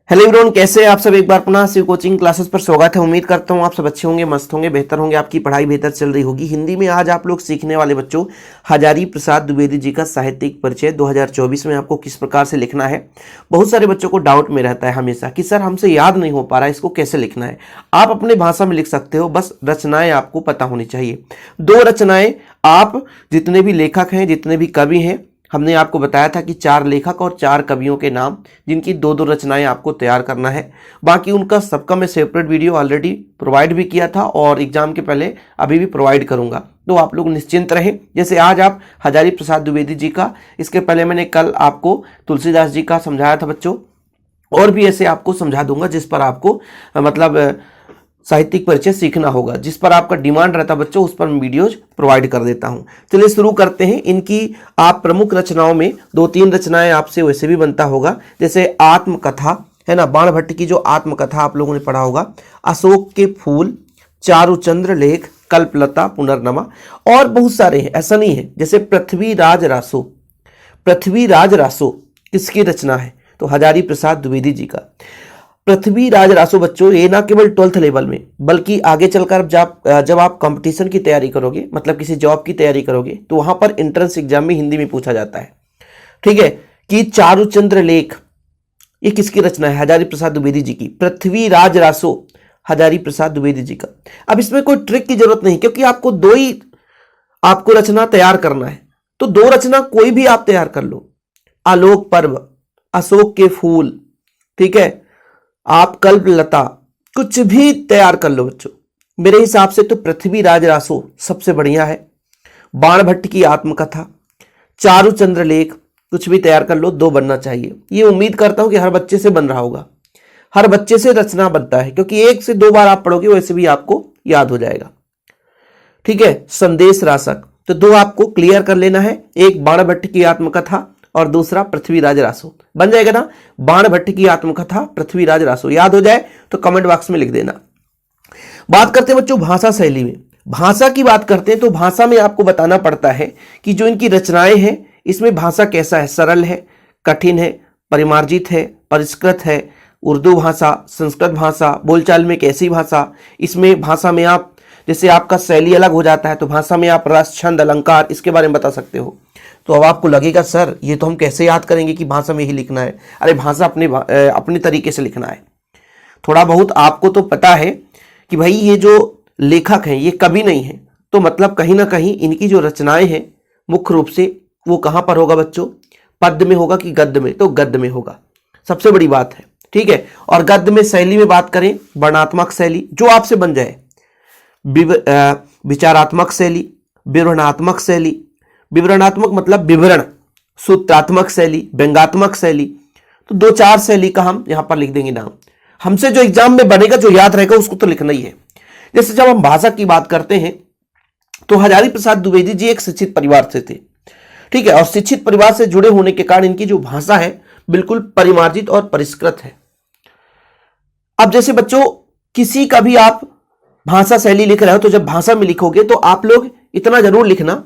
Hello everyone, कैसे हैं आप सब। एक बार पुनः शिव कोचिंग क्लासेस पर स्वागत है। उम्मीद करता हूं आप सब अच्छे होंगे, मस्त होंगे, बेहतर होंगे, आपकी पढ़ाई बेहतर चल रही होगी। हिंदी में आज आप लोग सीखने वाले बच्चों हजारी प्रसाद द्विवेदी जी का साहित्यिक परिचय 2024 में आपको किस प्रकार से लिखना है। बहुत सारे बच्चों को डाउट में रहता है हमेशा कि सर हमसे याद नहीं हो पा रहा है, इसको कैसे लिखना है। आप अपने भाषा में लिख सकते हो, बस रचनाएं आपको पता होनी चाहिए। 2 रचनाएं, आप जितने भी लेखक हैं, जितने भी कवि हैं, हमने आपको बताया था कि 4 लेखक और 4 कवियों के नाम, जिनकी 2-2 रचनाएं आपको तैयार करना है। बाकी उनका सबका मैं सेपरेट वीडियो ऑलरेडी प्रोवाइड भी किया था और एग्जाम के पहले अभी भी प्रोवाइड करूंगा, तो आप लोग निश्चिंत रहें। जैसे आज आप हजारी प्रसाद द्विवेदी जी का, इसके पहले मैंने कल आपको तुलसीदास जी का समझाया था बच्चों, और भी ऐसे आपको समझा दूंगा जिस पर आपको मतलब साहित्यिक परिचय सीखना होगा। जिस पर आपका डिमांड रहता है बच्चों, उस पर मैं वीडियोज प्रोवाइड कर देता हूं। चलिए शुरू करते हैं। इनकी आप प्रमुख रचनाओं में 2-3 रचनाएं आपसे वैसे भी बनता होगा, जैसे आत्मकथा है ना, बाण भट्ट की जो आत्मकथा आप लोगों ने पढ़ा होगा, अशोक के फूल, चारुचंद्र लेख, कल्पलता, पुनर्नमा, और बहुत सारे हैं, ऐसा नहीं है। जैसे पृथ्वीराज रासो, पृथ्वीराज रासो किसकी रचना है? तो हजारी प्रसाद द्विवेदी जी का पृथ्वीराज रासो। बच्चों ये ना केवल 12th लेवल में, बल्कि आगे चलकर जब आप कंपटीशन की तैयारी करोगे, मतलब किसी जॉब की तैयारी करोगे, तो वहां पर एंट्रेंस एग्जाम में हिंदी में पूछा जाता है। ठीक है, कि चारुचंद्र लेख ये किसकी रचना है? हजारी प्रसाद द्विवेदी जी की। पृथ्वीराज रासो हजारी प्रसाद द्विवेदी जी का। अब इसमें कोई ट्रिक की जरूरत नहीं, क्योंकि आपको 2 ही आपको रचना तैयार करना है, तो 2 रचना कोई भी आप तैयार कर लो। आलोक पर्व, अशोक के फूल, ठीक है, आप कल्पलता, कुछ भी तैयार कर लो बच्चों। मेरे हिसाब से तो पृथ्वीराज रासो सबसे बढ़िया है। बाण भट्ट की आत्मकथा, चारुचंद्र लेख, कुछ भी तैयार कर लो, 2 बनना चाहिए। ये उम्मीद करता हूं कि हर बच्चे से बन रहा होगा, हर बच्चे से रचना बनता है, क्योंकि 1 से 2 बार आप पढ़ोगे वैसे भी आपको याद हो जाएगा। ठीक है, संदेश रासक, तो 2 आपको क्लियर कर लेना है, एक बाण भट्ट की आत्मकथा और दूसरा पृथ्वीराज रासो। बन जाएगा ना, बाण भट्ट की आत्मकथा, पृथ्वीराज रासो। याद हो जाए तो कमेंट बॉक्स में लिख देना। बात करते हैं बच्चों भाषा शैली में। भाषा की बात करते हैं तो भाषा में आपको बताना पड़ता है कि जो इनकी रचनाएं हैं, इसमें भाषा कैसा है, सरल है, कठिन है, परिमार्जित है, परिष्कृत है, उर्दू भाषा, संस्कृत भाषा, बोलचाल में कैसी भाषा। इसमें भाषा में आप जैसे आपका शैली अलग हो जाता है, तो भाषा में आप रस, छंद, अलंकार, इसके बारे में बता सकते हो। तो अब आपको लगेगा सर ये तो हम कैसे याद करेंगे कि भाषा में ही लिखना है। अरे भाषा अपने तरीके से लिखना है। थोड़ा बहुत आपको तो पता है कि भाई ये जो लेखक हैं ये कवि नहीं है, तो मतलब कहीं ना कहीं इनकी जो रचनाएं हैं मुख्य रूप से वो कहां पर होगा बच्चों? पद्य में होगा कि गद्य में? तो गद्य में होगा, सबसे बड़ी बात है। ठीक है, और गद्य में शैली में बात करें, वर्णनात्मक शैली जो आपसे बन जाए, विचारात्मक शैली, विवरणात्मक शैली, विवरणात्मक मतलब विवरण, सूत्रात्मक शैली, व्यंग्यात्मक शैली, तो 2-4 शैली का हम यहां पर लिख देंगे नाम। हमसे जो एग्जाम में बनेगा, जो याद रहेगा, उसको तो लिखना ही है। जैसे जब हम भाषा की बात करते हैं तो हजारी प्रसाद द्विवेदी जी एक शिक्षित परिवार से थे। ठीक है, और शिक्षित परिवार से जुड़े होने के कारण इनकी जो भाषा है बिल्कुल परिमार्जित और परिष्कृत है। अब जैसे बच्चों किसी का भी आप भाषा शैली लिख रहे हो, तो जब भाषा में लिखोगे तो आप लोग इतना जरूर लिखना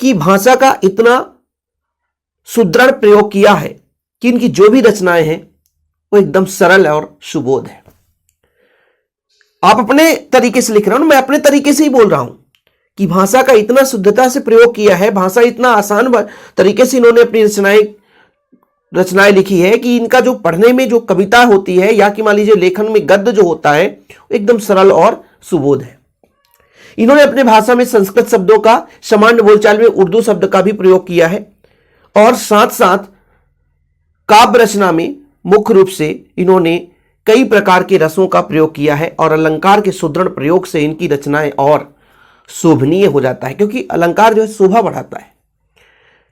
कि भाषा का इतना सुदृढ़ प्रयोग किया है कि इनकी जो भी रचनाएं हैं वो एकदम सरल और सुबोध है। आप अपने तरीके से लिख रहे हो ना, मैं अपने तरीके से ही बोल रहा हूं कि भाषा का इतना शुद्धता से प्रयोग किया है, भाषा इतना आसान तरीके से इन्होंने अपनी रचनाएं लिखी है कि इनका जो पढ़ने में जो कविता होती है, या कि मान लीजिए लेखन में गद्य जो होता है, एकदम सरल और सुबोध है। इन्होंने अपने भाषा में संस्कृत शब्दों का, सामान्य बोलचाल में उर्दू शब्द का भी प्रयोग किया है, और साथ साथ काव्य रचना में मुख्य रूप से इन्होंने कई प्रकार के रसों का प्रयोग किया है, और अलंकार के सुदृढ़ प्रयोग से इनकी रचनाएं और शोभनीय हो जाता है, क्योंकि अलंकार जो है शोभा बढ़ाता है।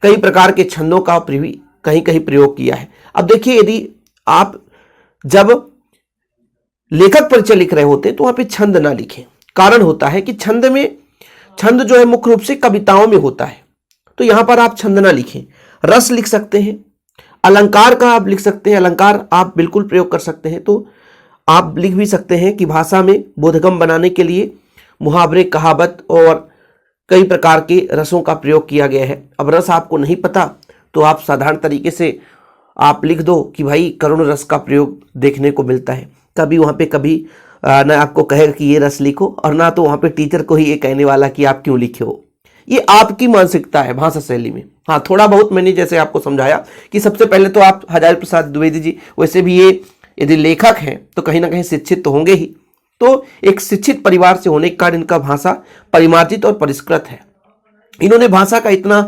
कई प्रकार के छंदों का भी कहीं कहीं प्रयोग किया है। अब देखिए, यदि आप जब लेखक परिचय लिख रहे होते तो वहां पे छंद ना लिखें। कारण होता है कि छंद जो है मुख्य रूप से कविताओं में होता है, तो यहां पर आप छंद ना लिखें, रस लिख सकते हैं, अलंकार का आप लिख सकते हैं, अलंकार आप बिल्कुल प्रयोग कर सकते हैं। तो आप लिख भी सकते हैं कि भाषा में बोधगम्य बनाने के लिए मुहावरे, कहावत और कई प्रकार के रसों का प्रयोग किया गया है। अब रस आपको नहीं पता तो आप साधारण तरीके से आप लिख दो कि भाई करुण रस का प्रयोग देखने को मिलता है, कभी वहाँ पे कभी ना आपको कहेगा कि ये रस लिखो, और ना तो वहाँ पे टीचर को ही ये कहने वाला कि आप क्यों लिखे हो। ये आपकी मानसिकता है भाषा शैली में। हाँ, थोड़ा बहुत मैंने जैसे आपको समझाया कि सबसे पहले तो आप हजारी प्रसाद द्विवेदी जी, वैसे भी ये यदि लेखक हैं तो कहीं ना कहीं शिक्षित तो होंगे ही, तो एक शिक्षित परिवार से होने के कारण इनका भाषा परिमार्जित और परिष्कृत है। इन्होंने भाषा का इतना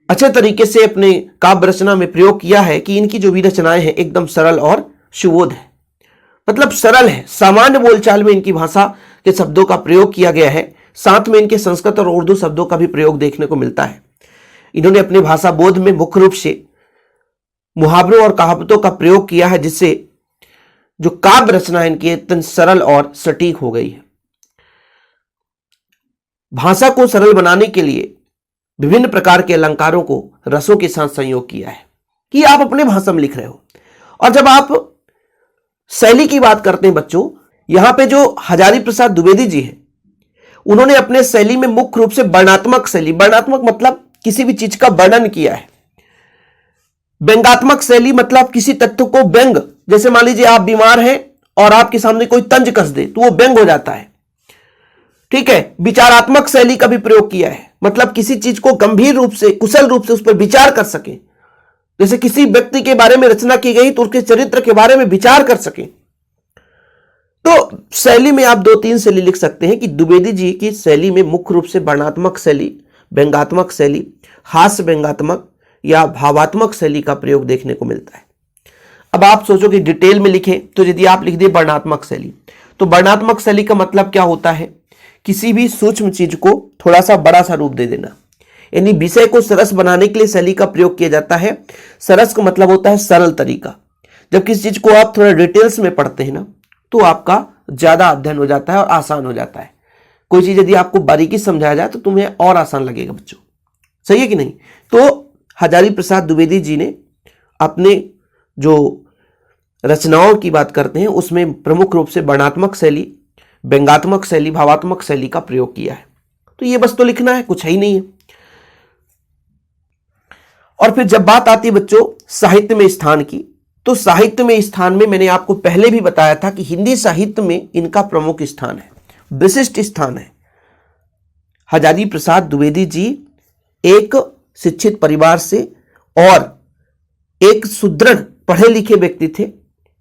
अच्छे तरीके से अपने काव्य रचना में प्रयोग किया है कि इनकी जो भी रचनाएं हैं एकदम सरल और सुबोध है, मतलब सरल है। सामान्य बोलचाल में इनकी भाषा के शब्दों का प्रयोग किया गया है, साथ में इनके संस्कृत और उर्दू शब्दों का भी प्रयोग देखने को मिलता है। इन्होंने अपने भाषा बोध में मुख्य रूप से मुहावरों और कहावतों का प्रयोग किया है, जिससे जो काव्य रचना है इनकी इतनी सरल और सटीक हो गई है। भाषा को सरल बनाने के लिए विभिन्न प्रकार के अलंकारों को रसों के साथ संयोग किया है कि आप अपने भाषा में लिख रहे हो। और जब आप शैली की बात करते हैं बच्चों, यहां पे जो हजारी प्रसाद द्विवेदी जी हैं, उन्होंने अपने शैली में मुख्य रूप से वर्णनात्मक शैली, वर्णनात्मक मतलब किसी भी चीज का वर्णन किया है। व्यंग्यात्मक शैली मतलब किसी तत्व को व्यंग, जैसे मान लीजिए आप बीमार हैं और आपके सामने कोई तंज कस दे तो वो व्यंग हो जाता है, ठीक है। विचारात्मक शैली का भी प्रयोग किया है, मतलब किसी चीज को गंभीर रूप से, कुशल रूप से उस पर विचार कर सके। जैसे किसी व्यक्ति के बारे में रचना की गई तो उसके चरित्र के बारे में विचार कर सके। तो शैली में आप 2-3 शैली लिख सकते हैं कि द्विवेदी जी की शैली में मुख्य रूप से वर्णनात्मक शैली, व्यंग्यात्मक शैली, हास्य व्यंग्यात्मक या भावात्मक शैली का प्रयोग देखने को मिलता है। अब आप सोचो कि डिटेल में लिखें, तो यदि आप लिख दें वर्णनात्मक शैली, तो वर्णनात्मक शैली का मतलब क्या होता है? किसी भी सूक्ष्म चीज को थोड़ा सा बड़ा सा रूप दे देना, यानी विषय को सरस बनाने के लिए शैली का प्रयोग किया जाता है। सरस का मतलब होता है सरल तरीका। जब किसी चीज को आप थोड़ा डिटेल्स में पढ़ते हैं ना, तो आपका ज्यादा अध्ययन हो जाता है और आसान हो जाता है। कोई चीज यदि आपको बारीकी समझाया जाए तो तुम्हें और आसान लगेगा बच्चों, सही है कि नहीं? तो हजारी प्रसाद द्विवेदी जी ने अपने जो रचनाओं की बात करते हैं उसमें प्रमुख रूप से वर्णनात्मक शैली, व्यंग्यात्मक शैली, भावात्मक शैली का प्रयोग किया है। तो ये बस तो लिखना है, कुछ है ही नहीं है। और फिर जब बात आती है बच्चों साहित्य में स्थान की, तो साहित्य में स्थान में मैंने आपको पहले भी बताया था कि हिंदी साहित्य में इनका प्रमुख स्थान है, विशिष्ट स्थान है। हजारी प्रसाद द्विवेदी जी एक शिक्षित परिवार से और एक सुदृढ़ पढ़े लिखे व्यक्ति थे,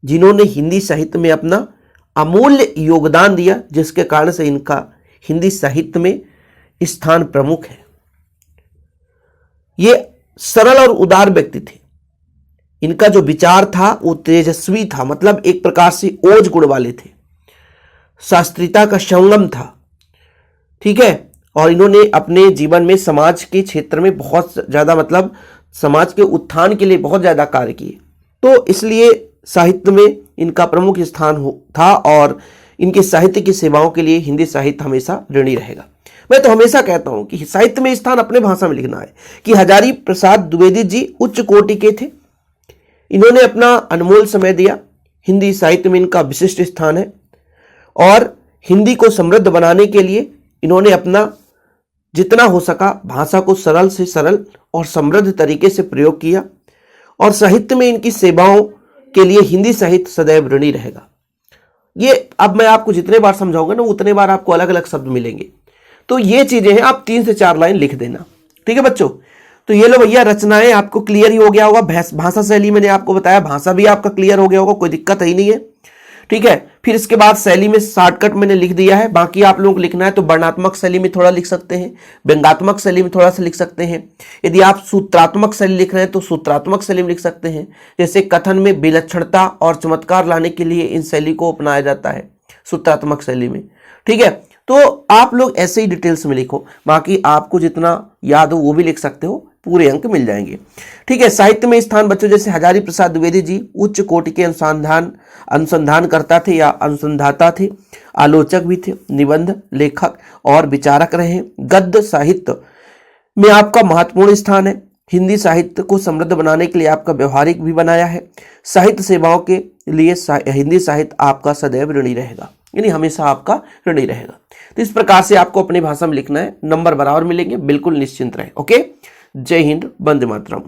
जिन्होंने हिंदी साहित्य में अपना अमूल्य योगदान दिया, जिसके कारण से इनका हिंदी साहित्य में स्थान प्रमुख है। ये सरल और उदार व्यक्ति थे। इनका जो विचार था वो तेजस्वी था, मतलब एक प्रकार से ओज गुण वाले थे। शास्त्रीयता का संगम था, ठीक है। और इन्होंने अपने जीवन में समाज के क्षेत्र में बहुत ज्यादा, मतलब समाज के उत्थान के लिए बहुत ज्यादा कार्य किए। तो इसलिए साहित्य में इनका प्रमुख स्थान था और इनके साहित्य की सेवाओं के लिए हिंदी साहित्य हमेशा ऋणी रहेगा। मैं तो हमेशा कहता हूं कि साहित्य में स्थान अपने भाषा में लिखना है कि हजारी प्रसाद द्विवेदी जी उच्च कोटि के थे। इन्होंने अपना अनमोल समय दिया, हिंदी साहित्य में इनका विशिष्ट स्थान है और हिंदी को समृद्ध बनाने के लिए इन्होंने अपना जितना हो सका भाषा को सरल से सरल और समृद्ध तरीके से प्रयोग किया। और साहित्य में इनकी सेवाओं के लिए हिंदी साहित्य सदैव ऋणी रहेगा। ये अब मैं आपको जितने बार समझाऊंगा ना उतने बार आपको अलग अलग शब्द मिलेंगे। तो ये चीजें हैं, आप 3 से 4 लाइन लिख देना, ठीक है बच्चों। तो ये लो भैया, रचनाएं आपको क्लियर ही हो गया होगा। भाषा शैली मैंने आपको बताया, भाषा भी आपका क्लियर हो गया होगा, कोई दिक्कत ही नहीं है, ठीक है। फिर इसके बाद शैली में शॉर्टकट मैंने लिख दिया है, बाकी आप लोगों को लिखना है तो वर्णनात्मक शैली में थोड़ा लिख सकते हैं, व्यंग्यात्मक शैली में थोड़ा सा लिख सकते हैं। यदि आप सूत्रात्मक शैली लिख रहे हैं तो सूत्रात्मक शैली में लिख सकते हैं। जैसे कथन में विलक्षणता और चमत्कार लाने के लिए इन शैली को अपनाया जाता है सूत्रात्मक शैली में, ठीक है। तो आप लोग ऐसे ही डिटेल्स में लिखो, बाकी आपको जितना याद हो वो भी लिख सकते हो, पूरे अंक मिल जाएंगे, ठीक है। साहित्य में स्थान बच्चों, जैसे हजारी प्रसाद द्विवेदी जी उच्च कोटि के अनुसंधानकर्ता थे या अनुसंधाता थे, आलोचक भी थे, निबंध लेखक और विचारक रहे। गद्य साहित्य में आपका महत्वपूर्ण स्थान है। हिंदी साहित्य को समृद्ध बनाने के लिए आपका व्यवहारिक भी बनाया है। साहित्य सेवाओं के लिए हिंदी साहित्य आपका सदैव ऋणी रहेगा, यानी हमेशा आपका ऋणी रहेगा। तो इस प्रकार से आपको अपनी भाषा में लिखना है, नंबर बराबर मिलेंगे, बिल्कुल निश्चिंत रहे। ओके, जय हिंद, वंदे मातरम।